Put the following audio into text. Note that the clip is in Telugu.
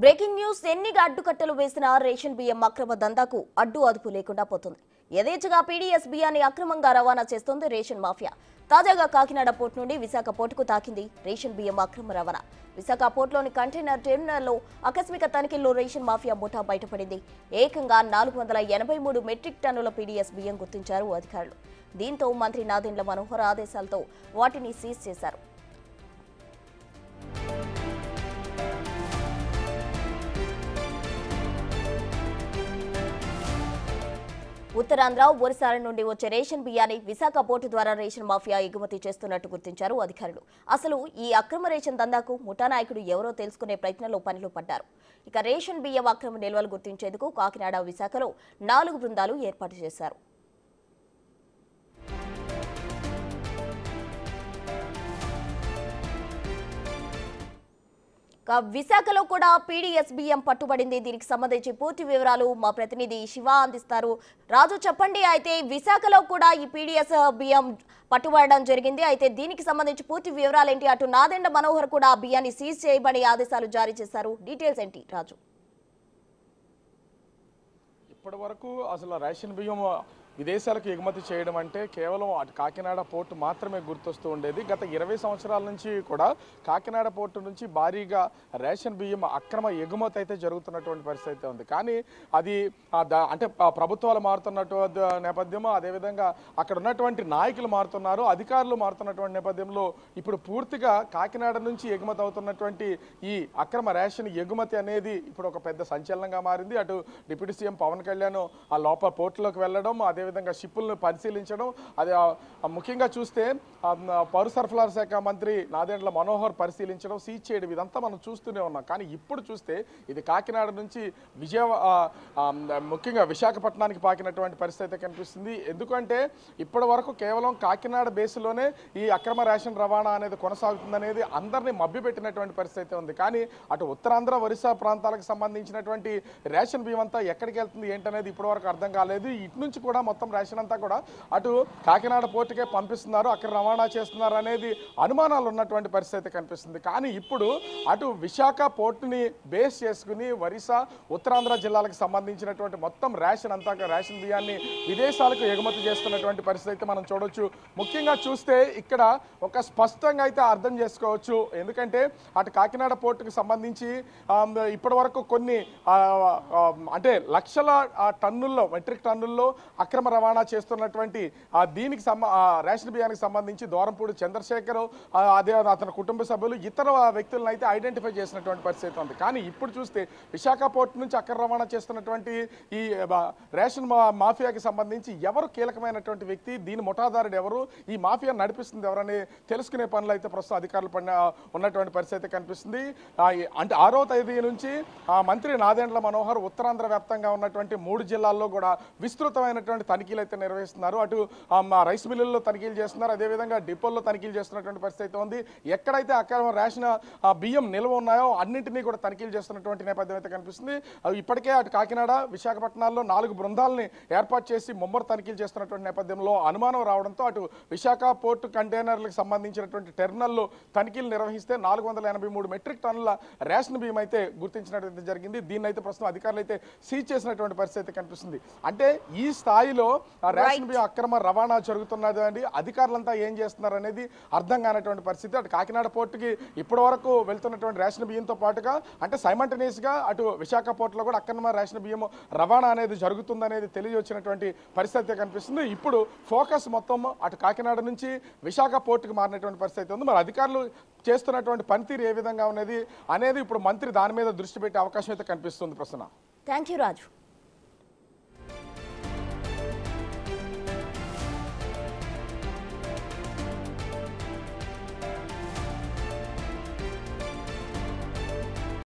బ్రేకింగ్ న్యూస్ ఎన్ని అడ్డుకట్టలు వేసినా రేషన్ బియ్యం అక్రమ దందాకు అడ్డు అదుపు లేకుండా పోతుంది. యథేచ్ఛగా పీడీఎస్ బియ్యాన్ని అక్రమంగా రవాణా చేస్తోంది రేషన్ మాఫియా. తాజాగా కాకినాడ పోర్టు నుండి విశాఖ పోర్టుకు తాకింది రేషన్ బియ్యం అక్రమ రవాణా. విశాఖ పోర్టులోని కంటైనర్ టెర్మినల్లో ఆకస్మిక తనిఖీల్లో రేషన్ మాఫియా ముఠా బయటపడింది. ఏకంగా 483 మెట్రిక్ టన్నుల పీడీఎస్ బియ్యం గుర్తించారు అధికారులు. దీంతో మంత్రి నాదెండ్ల మనోహర్ ఆదేశాలతో వాటిని సీజ్ చేశారు. ఉత్తరాంధ్ర, ఒరిస్సా నుండి వచ్చే రేషన్ బియ్యాన్ని విశాఖ పోర్టు ద్వారా రేషన్ మాఫియా ఎగుమతి చేస్తున్నట్టు గుర్తించారు అధికారులు. అసలు ఈ అక్రమ రేషన్ దందాకు ముఠా నాయకుడు ఎవరో తెలుసుకునే ప్రయత్నంలో పనిలో పడ్డారు. ఇక రేషన్ బియ్యం అక్రమ నిల్వలు గుర్తించేందుకు కాకినాడ, విశాఖలో 4 బృందాలు ఏర్పాటు చేశారు. విశాఖలో కూడా పీడీఎస్ బియ్యం పట్టుబడింది. దీనికి సంబంధించి పూర్తి వివరాలు మా ప్రతినిధి శివ అందిస్తారు. రాజు, చెప్పండి. అయితే విశాఖలో కూడా ఈ పీడీఎస్ బియ్యం పట్టుబడడం జరిగింది. అయితే దీనికి సంబంధించి పూర్తి వివరాలు ఏంటి? అటు నాదెండ్ల మనోహర్ కూడా బియ్యాన్ని సీజ్ చేయబడి ఆదేశాలు జారీ చేశారు. డీటెయిల్స్ ఏంటి రాజు? ఇప్పటి వరకు అసలు రేషన్ బియ్యం విదేశాలకు ఎగుమతి చేయడం అంటే కేవలం కాకినాడ పోర్టు మాత్రమే గుర్తొస్తూ ఉండేది. గత 20 సంవత్సరాల నుంచి కూడా కాకినాడ పోర్టు నుంచి భారీగా రేషన్ బియ్యం అక్రమ ఎగుమతి అయితే జరుగుతున్నటువంటి పరిస్థితి అయితే ఉంది. కానీ అది అంటే ప్రభుత్వాలు మారుతున్నటువంటి నేపథ్యం, అదేవిధంగా అక్కడ ఉన్నటువంటి నాయకులు మారుతున్నారు, అధికారులు మారుతున్నటువంటి నేపథ్యంలో ఇప్పుడు పూర్తిగా కాకినాడ నుంచి ఎగుమతి అవుతున్నటువంటి ఈ అక్రమ రేషన్ ఎగుమతి అనేది ఇప్పుడు ఒక పెద్ద సంచలనంగా మారింది. అటు డిప్యూటీ సీఎం పవన్ కళ్యాణ్ ఆ లోపల పోర్టులోకి వెళ్ళడం, అదేవిధంగా షిప్పులను పరిశీలించడం, అది ముఖ్యంగా చూస్తే పౌర సరఫరాల శాఖ మంత్రి నాదెండ్ల మనోహర్ పరిశీలించడం, సీజ్ చేయడం, ఇదంతా మనం చూస్తూనే ఉన్నాం. కానీ ఇప్పుడు చూస్తే ఇది కాకినాడ నుంచి ముఖ్యంగా విశాఖపట్నానికి పాకినటువంటి పరిస్థితి కనిపిస్తుంది. ఎందుకంటే ఇప్పటి వరకు కేవలం కాకినాడ బేస్లోనే ఈ అక్రమ రేషన్ రవాణా అనేది కొనసాగుతుందనేది అందరినీ మభ్యపెట్టినటువంటి పరిస్థితి ఉంది. కానీ అటు ఉత్తరాంధ్ర, ఒరిస్సా ప్రాంతాలకు సంబంధించినటువంటి రేషన్ బియ్యం అంతా ఎక్కడికి వెళ్తుంది ఏంటనేది ఇప్పటి వరకు అర్థం కాలేదు. ఇటు నుంచి కూడా మొత్తం రేషన్ అంతా కూడా అటు కాకినాడ పోర్టుకే పంపిస్తున్నారు, అక్కడ రవాణా చేస్తున్నారు అనేది అనుమానాలు ఉన్నటువంటి పరిస్థితి కనిపిస్తుంది. కానీ ఇప్పుడు అటు విశాఖ పోర్టుని బేస్ చేసుకుని ఒరిస్సా, ఉత్తరాంధ్ర జిల్లాలకు సంబంధించినటువంటి మొత్తం రేషన్ అంతా, రేషన్ బియ్యాన్ని విదేశాలకు ఎగుమతి చేస్తున్నటువంటి పరిస్థితి మనం చూడవచ్చు. ముఖ్యంగా చూస్తే ఇక్కడ ఒక స్పష్టంగా అయితే అర్థం చేసుకోవచ్చు. ఎందుకంటే అటు కాకినాడ పోర్టుకు సంబంధించి ఇప్పటి వరకు కొన్ని అంటే లక్షల టన్నుల్లో, మెట్రిక్ టన్నుల్లో అక్రమ రవాణా చేస్తున్నటువంటి దీనికి రేషన్ బియ్యానికి సంబంధించి దూరంపూడి చంద్రశేఖర్, అదే అతని కుటుంబ సభ్యులు, ఇతర వ్యక్తులను అయితే ఐడెంటిఫై చేసినటువంటి పరిస్థితి ఉంది. కానీ ఇప్పుడు చూస్తే విశాఖ పోర్టు నుంచి అక్రమ రవాణా చేస్తున్నటువంటి ఈ రేషన్ మాఫియాకి సంబంధించి ఎవరు కీలకమైనటువంటి వ్యక్తి, దీని ముఠాదారుడు ఎవరు, ఈ మాఫియా నడిపిస్తుంది ఎవరని తెలుసుకునే పనులు అయితే ప్రస్తుతం అధికారులు ఉన్నటువంటి పరిస్థితి కనిపిస్తుంది. అంటే 6వ తేదీ నుంచి మంత్రి నాదెండ్ల మనోహర్ ఉత్తరాంధ్ర వ్యాప్తంగా ఉన్నటువంటి 3 జిల్లాల్లో కూడా విస్తృతమైనటువంటి తనిఖీలు అయితే నిర్వహిస్తున్నారు. అటు రైస్ మిల్లుల్లో తనిఖీలు చేస్తున్నారు, అదేవిధంగా డిపోల్లో తనిఖీలు చేస్తున్నటువంటి పరిస్థితి ఉంది. ఎక్కడైతే అక్రమ రేషన్ బియ్యం నిల్వ ఉన్నాయో అన్నింటినీ కూడా తనిఖీలు చేస్తున్నటువంటి నేపథ్యం అయితే కనిపిస్తుంది. ఇప్పటికే అటు కాకినాడ, విశాఖపట్నాల్లో 4 బృందాలని ఏర్పాటు చేసి ముమ్మర తనిఖీలు చేస్తున్నటువంటి నేపథ్యంలో అనుమానం రావడంతో అటు విశాఖ పోర్టు కంటైనర్లకు సంబంధించినటువంటి టెర్మినల్లో తనిఖీలు నిర్వహిస్తే 483 మెట్రిక్ టన్నుల రేషన్ బియ్యం అయితే గుర్తించినట్టు జరిగింది. దీన్ని అయితే ప్రస్తుతం అధికారులు అయితే సీజ్ చేసినటువంటి పరిస్థితి కనిపిస్తుంది. అంటే ఈ స్థాయిలో రేషన్ బియ్యం అక్రమ రవాణా జరుగుతున్నది అండి. అధికారులంతా ఏం చేస్తున్నారు అనేది అర్థం కానటువంటి పరిస్థితి. అటు కాకినాడ పోర్టుకి ఇప్పటి వరకు వెళ్తున్నటువంటి రేషన్ బియ్యంతో పాటుగా అంటే సైమల్టేనియస్గా అటు విశాఖ పోర్టులో కూడా అక్రమ రేషన్ బియ్యం రవాణా అనేది జరుగుతుందనేది తెలియవచ్చినటువంటి పరిస్థితి కనిపిస్తుంది. ఇప్పుడు ఫోకస్ మొత్తం అటు కాకినాడ నుంచి విశాఖ పోర్టుకి మారినటువంటి పరిస్థితి ఉంది. మరి అధికారులు చేస్తున్నటువంటి పనితీరు ఏ విధంగా ఉన్నది అనేది ఇప్పుడు మంత్రి దాని మీద దృష్టి పెట్టే అవకాశం అయితే కనిపిస్తుంది. ప్రశ్న. Thank you Raju.